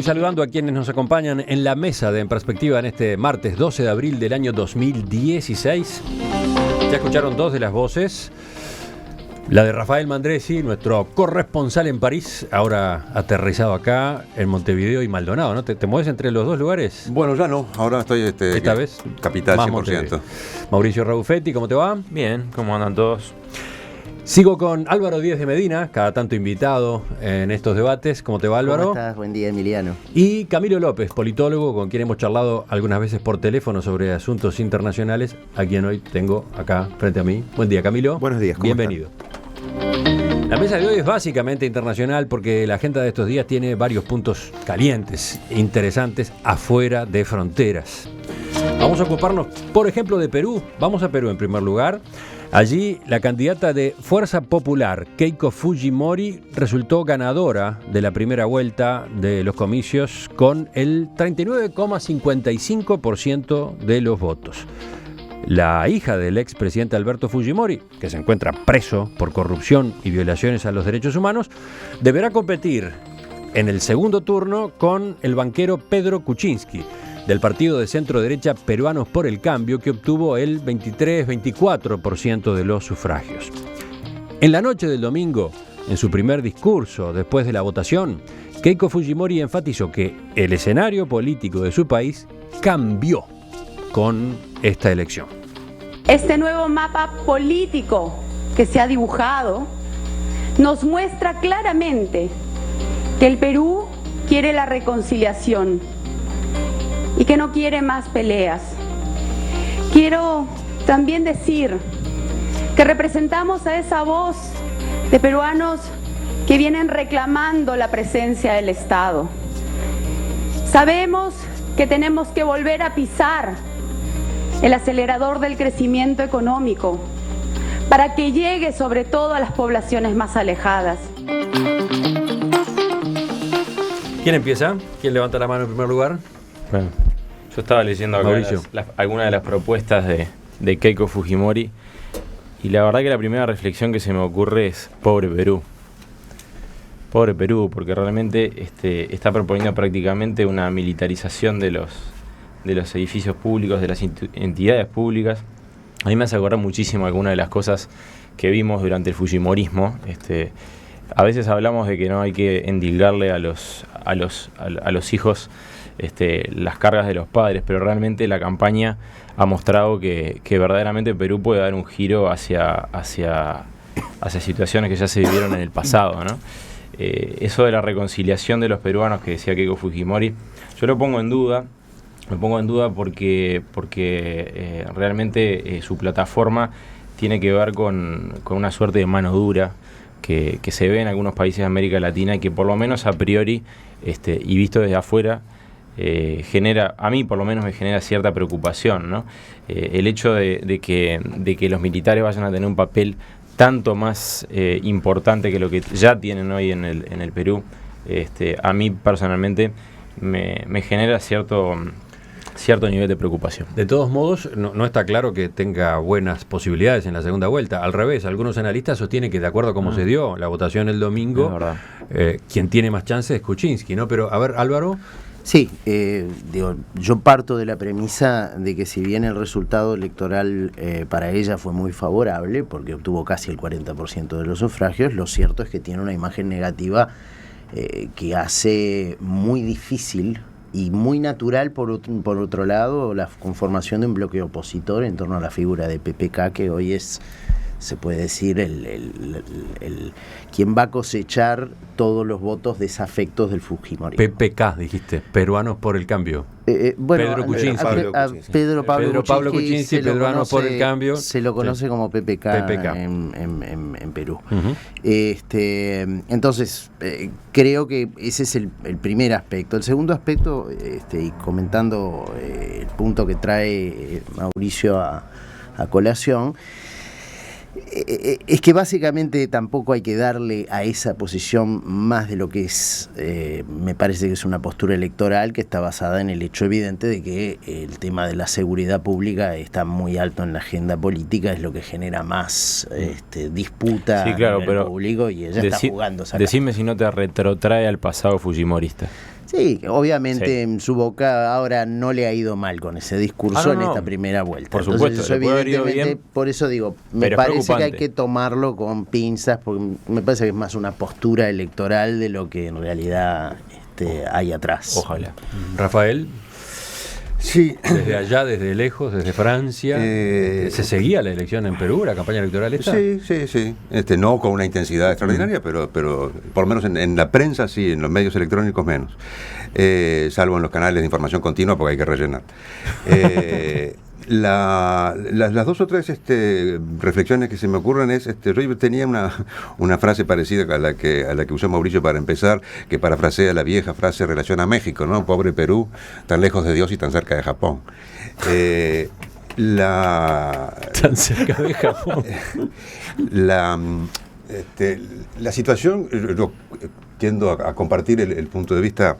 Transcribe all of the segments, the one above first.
saludando a quienes nos acompañan en la mesa de En Perspectiva en este martes 12 de abril del año 2016. Ya escucharon dos de las voces. La de Rafael Mandresi, nuestro corresponsal en París, ahora aterrizado acá en Montevideo y Maldonado, ¿no? ¿Te mueves entre los dos lugares? Bueno, ya no, ahora estoy esta vez capital más 100%. Montevideo. Mauricio Raufetti, ¿cómo te va? Bien, ¿cómo andan todos? Sigo con Álvaro Díez de Medina, cada tanto invitado en estos debates. ¿Cómo te va, Álvaro? ¿Cómo estás? Buen día, Emiliano. Y Camilo López, politólogo, con quien hemos charlado algunas veces por teléfono sobre asuntos internacionales, a quien hoy tengo acá frente a mí. Buen día, Camilo. Buenos días, ¿cómo bienvenido. La mesa de hoy es básicamente internacional porque la agenda de estos días tiene varios puntos calientes, interesantes, afuera de fronteras. Vamos a ocuparnos, por ejemplo, de Perú. Vamos a Perú en primer lugar. Allí la candidata de Fuerza Popular, Keiko Fujimori, resultó ganadora de la primera vuelta de los comicios con el 39,55% de los votos. La hija del expresidente Alberto Fujimori, que se encuentra preso por corrupción y violaciones a los derechos humanos, deberá competir en el segundo turno con el banquero Pedro Kuczynski, del partido de centro-derecha Peruanos por el Cambio, que obtuvo el 23-24% de los sufragios. En la noche del domingo, en su primer discurso después de la votación, Keiko Fujimori enfatizó que el escenario político de su país cambió con esta elección. Este nuevo mapa político que se ha dibujado nos muestra claramente que el Perú quiere la reconciliación y que no quiere más peleas. Quiero también decir que representamos a esa voz de peruanos que vienen reclamando la presencia del Estado. Sabemos que tenemos que volver a pisar el acelerador del crecimiento económico para que llegue sobre todo a las poblaciones más alejadas. ¿Quién empieza? ¿Quién levanta la mano en primer lugar? Bueno, yo estaba leyendo acá algunas de las propuestas de Keiko Fujimori y la verdad que la primera reflexión que se me ocurre es pobre Perú. Pobre Perú, porque realmente está proponiendo prácticamente una militarización de los edificios públicos, de las entidades públicas. A mí me hace acordar muchísimo algunas de las cosas que vimos durante el fujimorismo. A veces hablamos de que no hay que endilgarle a los hijos las cargas de los padres, pero realmente la campaña ha mostrado que verdaderamente Perú puede dar un giro hacia situaciones que ya se vivieron en el pasado, ¿no? Eso de la reconciliación de los peruanos que decía Keiko Fujimori, yo lo pongo en duda. Me pongo en duda porque realmente su plataforma tiene que ver con una suerte de mano dura que se ve en algunos países de América Latina y que por lo menos a priori y visto desde afuera a mí por lo menos me genera cierta preocupación, ¿no? El hecho de que los militares vayan a tener un papel tanto más importante que lo que ya tienen hoy en el Perú, a mí personalmente me genera cierto nivel de preocupación. De todos modos, no está claro que tenga buenas posibilidades en la segunda vuelta. Al revés, algunos analistas sostienen que de acuerdo a cómo se dio la votación el domingo, quien tiene más chances es Kuczynski, ¿no? Pero, a ver, Álvaro. Sí, yo parto de la premisa de que si bien el resultado electoral para ella fue muy favorable, porque obtuvo casi el 40% de los sufragios, lo cierto es que tiene una imagen negativa que hace muy difícil y muy natural, por otro lado, la conformación de un bloque opositor en torno a la figura de PPK, que hoy es, se puede decir, el quien va a cosechar todos los votos desafectos del Fujimorismo. PPK, dijiste, Peruanos por el Cambio. Bueno, Pedro Kuczynski. Pedro Pablo Kuczynski, Peruanos por el Cambio. Se lo conoce como PPK. En Perú. Uh-huh. Entonces, creo que ese es el primer aspecto. El segundo aspecto, y comentando el punto que trae Mauricio a colación, es que básicamente tampoco hay que darle a esa posición más de lo que es, me parece que es una postura electoral que está basada en el hecho evidente de que el tema de la seguridad pública está muy alto en la agenda política, es lo que genera más disputa en el público, y ella está jugando esa Decime si no te retrotrae al pasado fujimorista. Sí, Sí, obviamente en su boca ahora no le ha ido mal con ese discurso en esta primera vuelta. Por supuesto, entonces, evidentemente, por eso digo, me parece que hay que tomarlo con pinzas, porque me parece que es más una postura electoral de lo que en realidad hay atrás. Ojalá. Rafael. Sí. Desde allá, desde lejos, desde Francia, ¿se seguía la elección en Perú, la campaña electoral esta? Sí. No con una intensidad extraordinaria, pero por lo menos en la prensa sí, en los medios electrónicos menos. Salvo en los canales de información continua porque hay que rellenar. Las dos o tres reflexiones que se me ocurren es, yo tenía una frase parecida a la que usó Mauricio para empezar, que parafrasea la vieja frase en relación a México, ¿no? Pobre Perú, tan lejos de Dios y tan cerca de Japón. Tan cerca de Japón. La situación, yo tiendo a compartir el punto de vista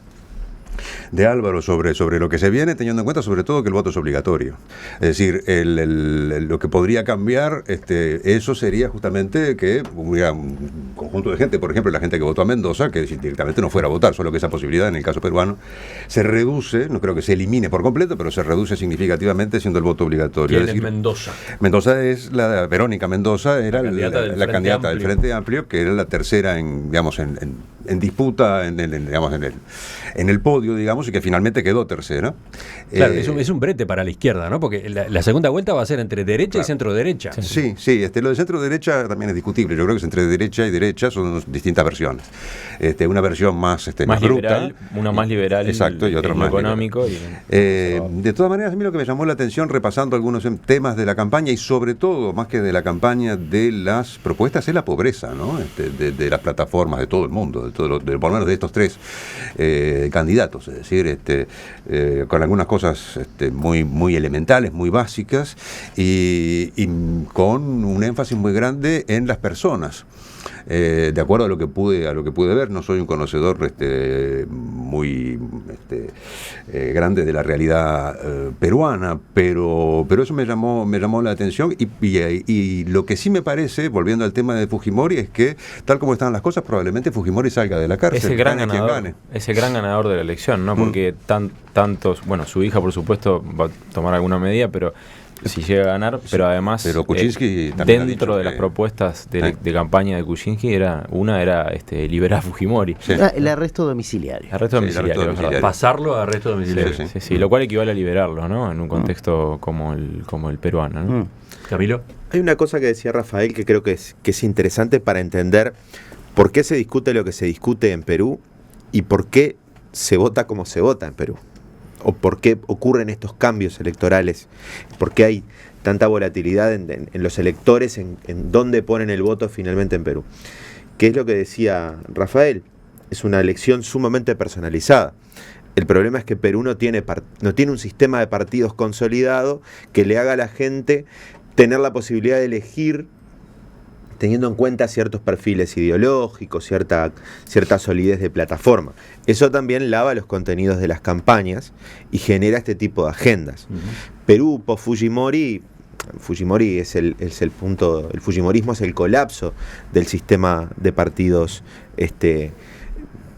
de Álvaro sobre lo que se viene, teniendo en cuenta sobre todo que el voto es obligatorio. Es decir, lo que podría cambiar, eso sería justamente que hubiera un conjunto de gente, por ejemplo, la gente que votó a Mendoza, que directamente no fuera a votar, solo que esa posibilidad en el caso peruano se reduce, no creo que se elimine por completo, pero se reduce significativamente siendo el voto obligatorio. ¿Quién es Mendoza? Mendoza es Verónica Mendoza, era la candidata del Frente Amplio, que era la tercera en disputa en el podio, digamos, y que finalmente quedó tercera. Claro, es un brete para la izquierda, ¿no? Porque la segunda vuelta va a ser entre derecha y centro-derecha. Sí, lo de centro-derecha también es discutible. Yo creo que entre derecha y derecha son distintas versiones. Una versión más liberal, una más liberal, exacto, y otra más económico. De todas maneras, a mí lo que me llamó la atención, repasando algunos temas de la campaña, y sobre todo, más que de la campaña, de las propuestas, es la pobreza, ¿no? De las plataformas de todo el mundo, por lo menos de estos tres candidatos, es decir, con algunas cosas muy, muy elementales, muy básicas, y con un énfasis muy grande en las personas. De acuerdo a lo que pude ver, no soy un conocedor muy grande de la realidad peruana, pero eso me llamó la atención, y lo que sí me parece, volviendo al tema de Fujimori, es que tal como están las cosas, probablemente Fujimori salga de la cárcel. Es el gran ganador de la elección, ¿no? Porque tantos, bueno, su hija por supuesto va a tomar alguna medida, pero si llega a ganar, pero además Kuczynski dentro de las propuestas de campaña de Kuczynski era liberar a Fujimori. Sí. El arresto domiciliario. Pasarlo a arresto domiciliario. Sí, lo cual equivale a liberarlo, ¿no? En un contexto como el peruano, ¿no? Camilo. Hay una cosa que decía Rafael que creo que es interesante para entender por qué se discute lo que se discute en Perú y por qué se vota como se vota en Perú. O por qué ocurren estos cambios electorales, por qué hay tanta volatilidad en los electores, en dónde ponen el voto finalmente en Perú. ¿Qué es lo que decía Rafael? Es una elección sumamente personalizada. El problema es que Perú no tiene un sistema de partidos consolidado que le haga a la gente tener la posibilidad de elegir teniendo en cuenta ciertos perfiles ideológicos, cierta solidez de plataforma. Eso también lava los contenidos de las campañas y genera este tipo de agendas. Perú, post-Fujimori, es el punto, el fujimorismo es el colapso del sistema de partidos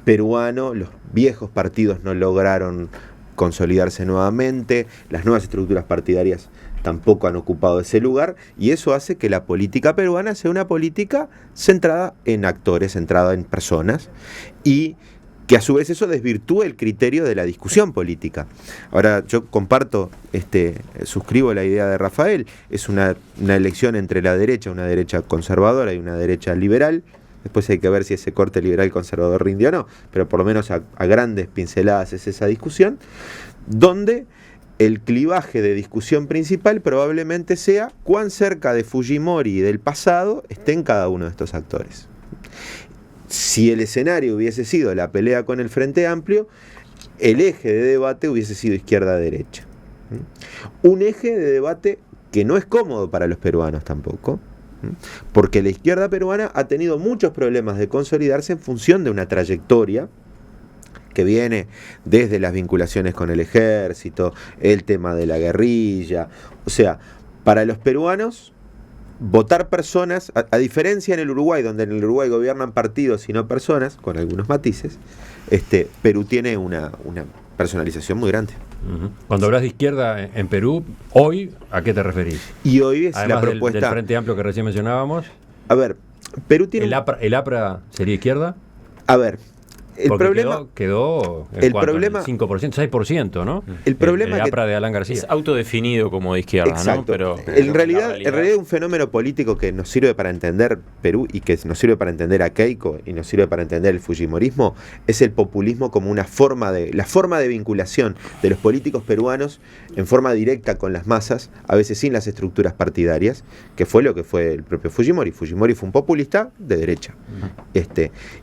peruano. Los viejos partidos no lograron consolidarse nuevamente, las nuevas estructuras partidarias tampoco han ocupado ese lugar, y eso hace que la política peruana sea una política centrada en actores, centrada en personas, y que a su vez eso desvirtúa el criterio de la discusión política. Ahora, yo comparto, suscribo la idea de Rafael, es una elección entre la derecha, una derecha conservadora y una derecha liberal. Después hay que ver si ese corte liberal-conservador rinde o no, pero por lo menos a grandes pinceladas es esa discusión, donde el clivaje de discusión principal probablemente sea cuán cerca de Fujimori y del pasado estén cada uno de estos actores. Si el escenario hubiese sido la pelea con el Frente Amplio, el eje de debate hubiese sido izquierda-derecha. Un eje de debate que no es cómodo para los peruanos tampoco, porque la izquierda peruana ha tenido muchos problemas de consolidarse en función de una trayectoria que viene desde las vinculaciones con el ejército, el tema de la guerrilla. O sea, para los peruanos votar personas, a diferencia en el Uruguay, donde en el Uruguay gobiernan partidos y no personas, con algunos matices, Perú tiene una personalización muy grande. Cuando hablas de izquierda en Perú, hoy, ¿a qué te referís? Y hoy es Además la propuesta... del Frente Amplio que recién mencionábamos. A ver, Perú tiene... ¿El APRA sería izquierda? A ver, el porque problema... quedó el problema, 5%, 6%, ¿no? El problema el APRA de Alan García. Es autodefinido como de izquierda, exacto, ¿no? Pero en realidad es un fenómeno político que nos sirve para entender Perú y que nos sirve para entender a Keiko y nos sirve para entender el fujimorismo, es el populismo como la forma de vinculación de los políticos peruanos en forma directa con las masas, a veces sin las estructuras partidarias, que fue lo que fue el propio Fujimori. Fujimori fue un populista de derecha.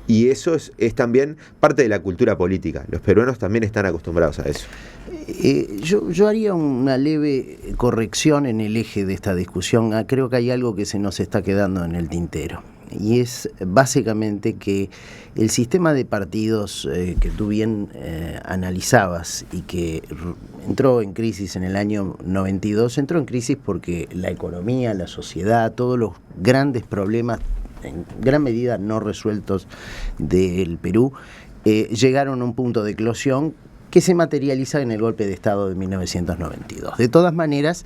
Y eso es también parte de la cultura política. Los peruanos también están acostumbrados a eso. Yo haría una leve corrección en el eje de esta discusión. Creo que hay algo que se nos está quedando en el tintero. Y es básicamente que el sistema de partidos que tú bien analizabas y que entró en crisis en el año 92, entró en crisis porque la economía, la sociedad, todos los grandes problemas, en gran medida no resueltos del Perú, llegaron a un punto de eclosión que se materializa en el golpe de Estado de 1992. De todas maneras,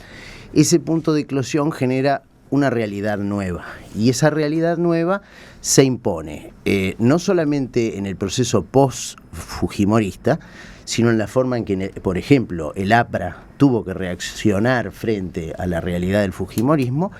ese punto de eclosión genera una realidad nueva, y esa realidad nueva se impone no solamente en el proceso post-fujimorista, sino en la forma en que, por ejemplo, el APRA tuvo que reaccionar frente a la realidad del fujimorismo.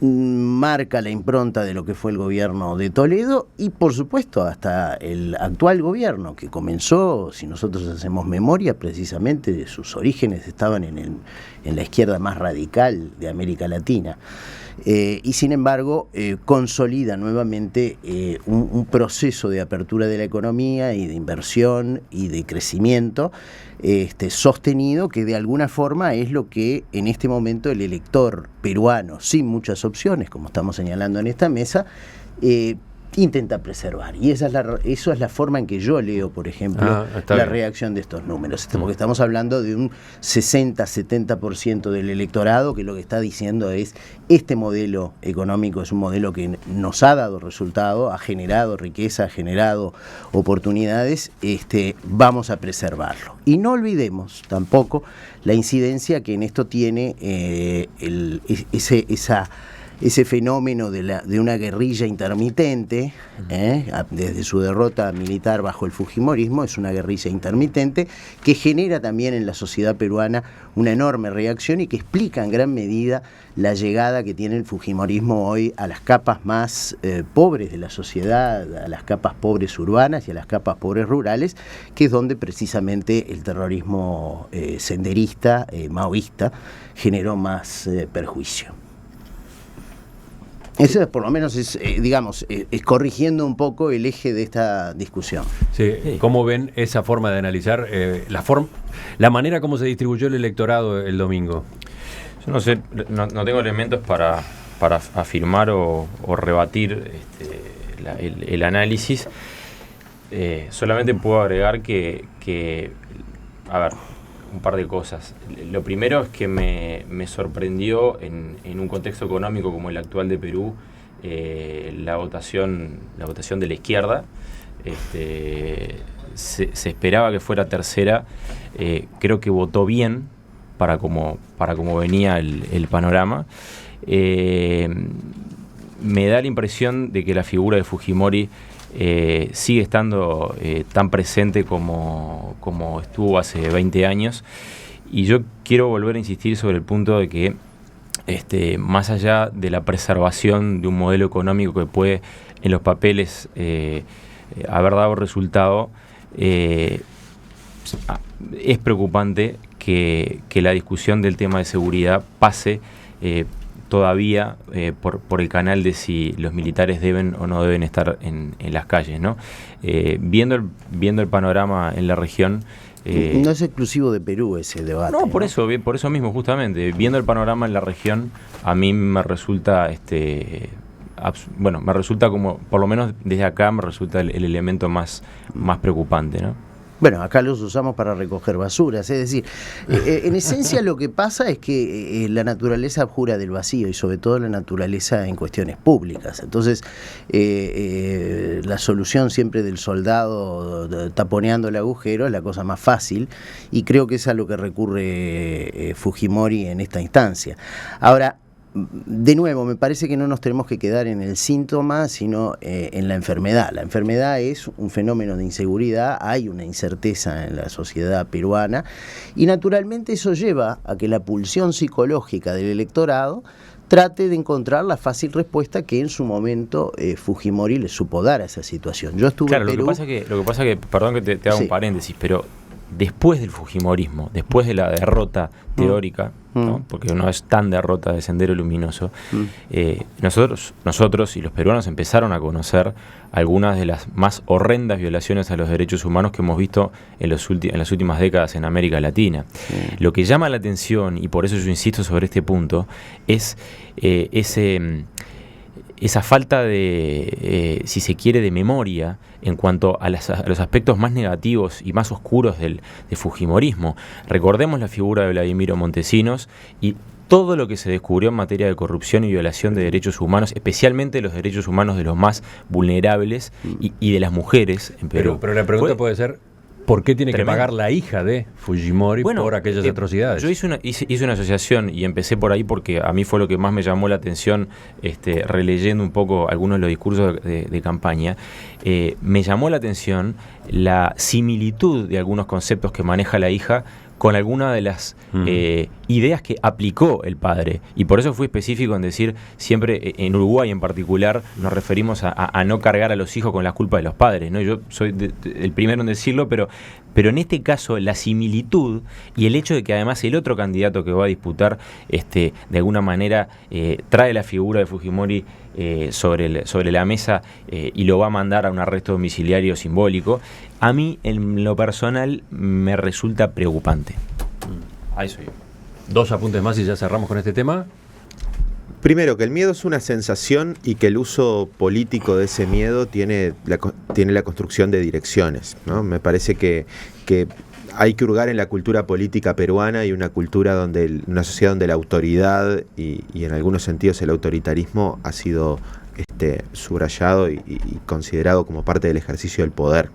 Marca la impronta de lo que fue el gobierno de Toledo y, por supuesto, hasta el actual gobierno, que comenzó, si nosotros hacemos memoria, precisamente de sus orígenes estaban en la izquierda más radical de América Latina. Y sin embargo consolida nuevamente un proceso de apertura de la economía y de inversión y de crecimiento sostenido, que de alguna forma es lo que en este momento el elector peruano, sin muchas opciones, como estamos señalando en esta mesa, intenta preservar. Y eso es la forma en que yo leo, por ejemplo, la reacción de estos números. Porque estamos hablando de un 60-70% del electorado que lo que está diciendo es: este modelo económico es un modelo que nos ha dado resultado, ha generado riqueza, ha generado oportunidades, vamos a preservarlo. Y no olvidemos tampoco la incidencia que en esto tiene ese fenómeno de una guerrilla intermitente, desde su derrota militar bajo el fujimorismo, es una guerrilla intermitente que genera también en la sociedad peruana una enorme reacción y que explica en gran medida la llegada que tiene el fujimorismo hoy a las capas más pobres de la sociedad, a las capas pobres urbanas y a las capas pobres rurales, que es donde precisamente el terrorismo senderista, maoísta, generó más perjuicio. Eso por lo menos es corrigiendo un poco el eje de esta discusión. Sí. ¿Cómo ven esa forma de analizar la manera como se distribuyó el electorado el domingo? Yo no sé, no tengo elementos para afirmar o rebatir el análisis. Solamente puedo agregar que a ver, un par de cosas. Lo primero es que me sorprendió en un contexto económico como el actual de Perú, la votación de la izquierda. Se esperaba que fuera tercera. Creo que votó bien para como venía el panorama. Me da la impresión de que la figura de Fujimori sigue estando tan presente como estuvo hace 20 años, y yo quiero volver a insistir sobre el punto de que más allá de la preservación de un modelo económico que puede en los papeles haber dado resultado, es preocupante que la discusión del tema de seguridad pase todavía por el canal de si los militares deben o no deben estar en las calles, ¿no? Viendo el panorama en la región, no es exclusivo de Perú ese debate. No, por eso mismo, justamente, viendo el panorama en la región, a mí me resulta me resulta como, por lo menos desde acá, me resulta el elemento más preocupante, ¿no? Bueno, acá los usamos para recoger basuras, es decir, en esencia lo que pasa es que la naturaleza abjura del vacío y sobre todo la naturaleza en cuestiones públicas. Entonces, la solución siempre del soldado taponeando el agujero es la cosa más fácil y creo que es a lo que recurre Fujimori en esta instancia. Ahora, de nuevo, me parece que no nos tenemos que quedar en el síntoma, sino en la enfermedad. La enfermedad es un fenómeno de inseguridad, hay una incerteza en la sociedad peruana y naturalmente eso lleva a que la pulsión psicológica del electorado trate de encontrar la fácil respuesta que en su momento Fujimori le supo dar a esa situación. Yo estuve en Perú. Lo que pasa que, perdón que te haga un paréntesis, pero después del fujimorismo, después de la derrota teórica, ¿no? Porque no es tan derrota de Sendero Luminoso, nosotros y los peruanos empezaron a conocer algunas de las más horrendas violaciones a los derechos humanos que hemos visto en las últimas décadas en América Latina. Lo que llama la atención, y por eso yo insisto sobre este punto, es esa falta de, si se quiere, de memoria en cuanto a los aspectos más negativos y más oscuros del fujimorismo. Recordemos la figura de Vladimiro Montesinos y todo lo que se descubrió en materia de corrupción y violación de derechos humanos, especialmente los derechos humanos de los más vulnerables y de las mujeres en Perú. Pero la pregunta puede ser, ¿por qué tiene que pagar la hija de Fujimori por aquellas atrocidades? Yo hice una asociación y empecé por ahí porque a mí fue lo que más me llamó la atención, releyendo un poco algunos de los discursos de campaña. Me llamó la atención la similitud de algunos conceptos que maneja la hija con alguna de las ideas que aplicó el padre. Y por eso fui específico en decir, siempre en Uruguay en particular, nos referimos a no cargar a los hijos con las culpas de los padres, ¿no? Yo soy el primero en decirlo, pero en este caso la similitud y el hecho de que además el otro candidato que va a disputar, de alguna manera, trae la figura de Fujimori sobre la mesa y lo va a mandar a un arresto domiciliario simbólico, a mí en lo personal me resulta preocupante. Ahí soy yo. 2 apuntes más y ya cerramos con este tema. Primero, que el miedo es una sensación y que el uso político de ese miedo tiene la construcción de direcciones, ¿no? Me parece que hay que hurgar en la cultura política peruana y una cultura una sociedad donde la autoridad y en algunos sentidos el autoritarismo ha sido subrayado y considerado como parte del ejercicio del poder.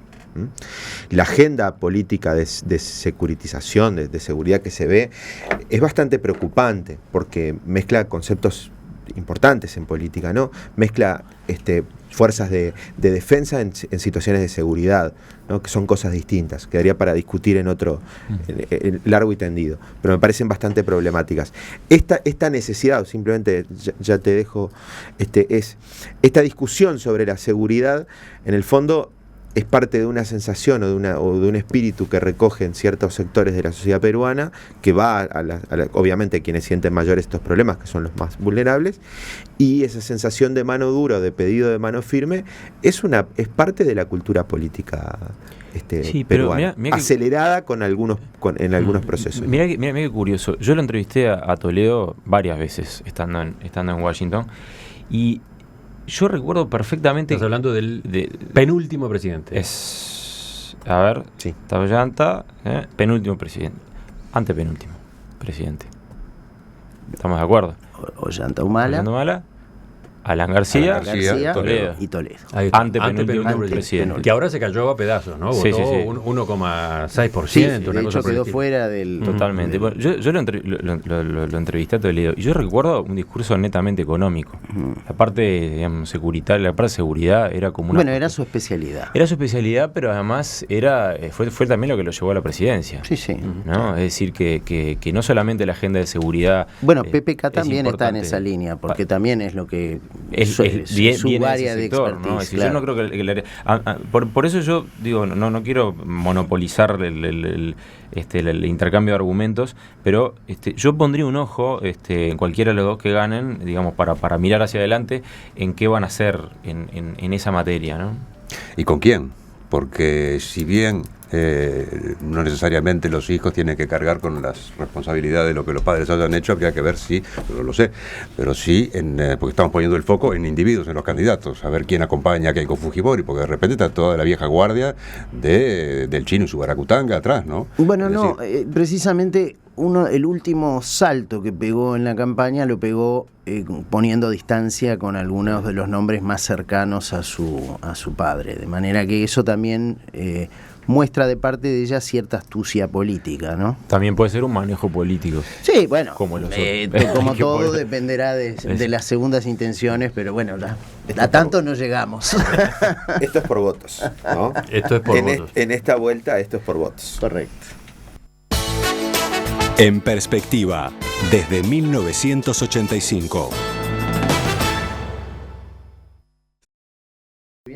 La agenda política de securitización, de seguridad que se ve, es bastante preocupante porque mezcla conceptos importantes en política, ¿no? Mezcla fuerzas de defensa en situaciones de seguridad, ¿no? Que son cosas distintas, quedaría para discutir en otro largo y tendido, pero me parecen bastante problemáticas. Esta necesidad, simplemente ya te dejo, es esta discusión sobre la seguridad, en el fondo es parte de una sensación o de un espíritu que recogen ciertos sectores de la sociedad peruana, que va obviamente quienes sienten mayores estos problemas, que son los más vulnerables, y esa sensación de mano dura o de pedido de mano firme es parte de la cultura política peruana, mirá acelerada en algunos procesos. Mirá qué curioso. Yo lo entrevisté a Toledo varias veces estando en Washington, y yo recuerdo perfectamente... Estás hablando del penúltimo presidente. A ver, sí. Ollanta, penúltimo presidente. Antepenúltimo presidente. ¿Estamos de acuerdo? Ollanta Humala. Alan García, Toledo. Y Toledo. Antepenúltimo presidente. Que ahora se cayó a pedazos, ¿no? Votó 1,6%. De hecho quedó fuera del... Totalmente. Bueno, yo lo entrevisté a Toledo y yo recuerdo un discurso netamente económico. La parte, digamos, securitaria, la parte de seguridad era como una... Bueno, era su especialidad. Era su especialidad, pero además fue también lo que lo llevó a la presidencia. Sí. ¿No? Es decir, que no solamente la agenda de seguguridad... Bueno, PPK también está en esa línea, porque también es lo que... su área de expertise, ¿no? Claro. Yo no creo que por eso yo digo, no quiero monopolizar el intercambio de argumentos, pero yo pondría un ojo en cualquiera de los dos que ganen, digamos, para mirar hacia adelante en qué van a hacer en esa materia, ¿no? ¿Y con quién? Porque si bien no necesariamente los hijos tienen que cargar con las responsabilidades de lo que los padres hayan hecho, habría que ver si, no lo sé, pero sí, porque estamos poniendo el foco en individuos, en los candidatos, a ver quién acompaña a Keiko Fujimori, porque de repente está toda la vieja guardia del chino y su baracutanga atrás, ¿no? Bueno, precisamente el último salto que pegó en la campaña lo pegó poniendo distancia con algunos de los nombres más cercanos a su padre, de manera que eso también muestra de parte de ella cierta astucia política, ¿no? También puede ser un manejo político. Sí, bueno, como todo dependerá de las segundas intenciones, pero bueno, a tanto no llegamos. Esto es por votos, ¿no? Esto es por votos. En esta vuelta esto es por votos. Correcto. En perspectiva, desde 1985.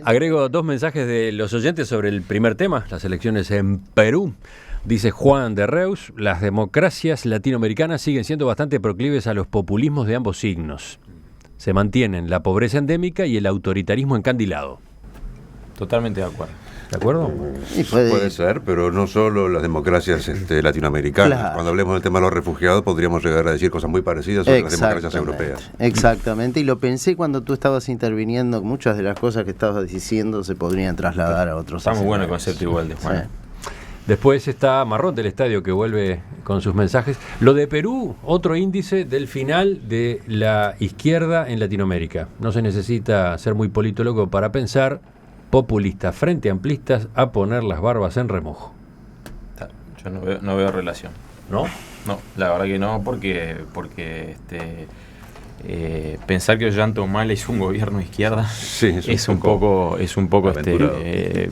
Agrego 2 mensajes de los oyentes sobre el primer tema, las elecciones en Perú. Dice Juan de Reus, las democracias latinoamericanas siguen siendo bastante proclives a los populismos de ambos signos. Se mantienen la pobreza endémica y el autoritarismo encandilado. Totalmente de acuerdo. ¿De acuerdo? Puede ser, pero no solo las democracias latinoamericanas. Claro. Cuando hablemos del tema de los refugiados, podríamos llegar a decir cosas muy parecidas sobre las democracias europeas. Exactamente, y lo pensé cuando tú estabas interviniendo. Muchas de las cosas que estabas diciendo se podrían trasladar a otros. Está muy bueno el concepto igual de Juan. Sí. Después está Marrón del Estadio, que vuelve con sus mensajes. Lo de Perú, otro índice del final de la izquierda en Latinoamérica. No se necesita ser muy politólogo para pensar, populistas frente a amplistas a poner las barbas en remojo. Yo no veo relación. ¿No? No, la verdad que no, porque pensar que Ollanta Humala hizo un gobierno de izquierda es un poco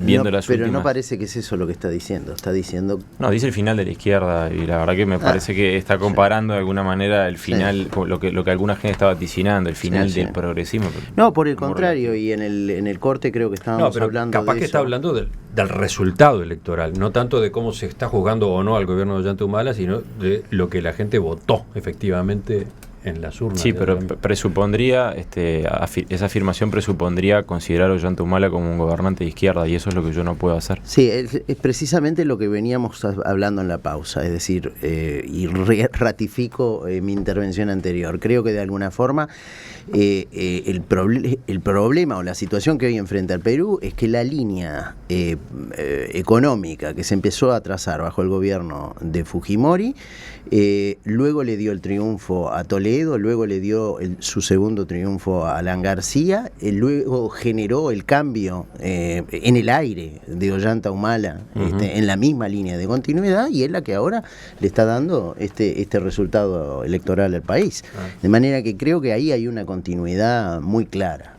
viendo las pero últimas. no parece que es eso lo que está diciendo. Está diciendo. No, dice el final de la izquierda, y la verdad que me parece que está comparando de alguna manera el final, con lo que alguna gente estaba vaticinando, el final del progresismo. No, por el contrario, y en el corte creo que estábamos hablando capaz de que eso. está hablando del resultado electoral, no tanto de cómo se está juzgando o no al gobierno de Ollanta Humala, sino de lo que la gente votó efectivamente en las urnas. Sí, pero presupondría, esa afirmación presupondría considerar a Ollanta Humala como un gobernante de izquierda, y eso es lo que yo no puedo hacer. Sí, es precisamente lo que veníamos hablando en la pausa, es decir, y ratifico mi intervención anterior. Creo que de alguna forma el problema o la situación que hoy enfrenta el Perú es que la línea económica que se empezó a trazar bajo el gobierno de Fujimori, luego le dio el triunfo a Toledo, luego le dio su segundo triunfo a Alan García, luego generó el cambio en el aire de Ollanta Humala, en la misma línea de continuidad, y es la que ahora le está dando este resultado electoral al país. De manera que creo que ahí hay una continuidad muy clara.